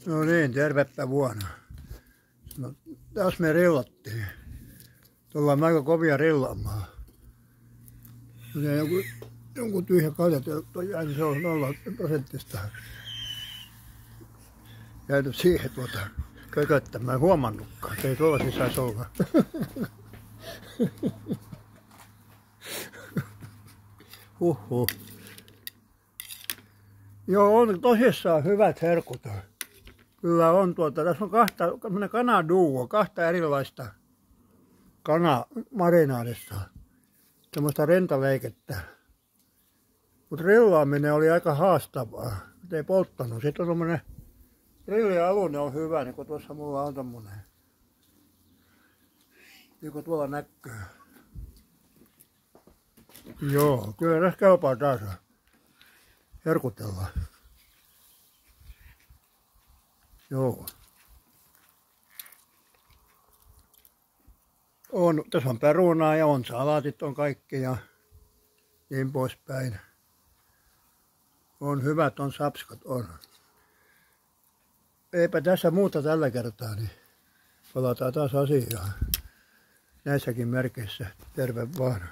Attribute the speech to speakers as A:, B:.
A: No niin, tervepä vuonna. No, taas me rillattiin. Tullaan aika kovia rillaamaan. Ja jonkun tyhjä kaljatööttö jäi, se on 0%. Jäänyt siihen kököttämään, huomannutkaan, se ei tuolla sisäisi olla. Huhhuh. Joo, on tosissaan hyvät herkut. Kyllä on tässä on kanaduo, kahta erilaista kanaa marinaadissa. Semmoista rentaleikettä. Mutta rillaaminen oli aika haastavaa, ei polttanut. Sitten on tommonen grillialune on hyvä, niin kuin tuossa mulla on tommonen. Niin kuin tuolla näkyy. Joo, kyllä tässä kelpaa taas herkutella. Joo. Tässä on perunaa ja on salaatit on kaikki ja niin poispäin. On hyvät, on sapskat, on. Eipä tässä muuta tällä kertaa, niin palataan taas asiaan näissäkin merkeissä. Terve vaan.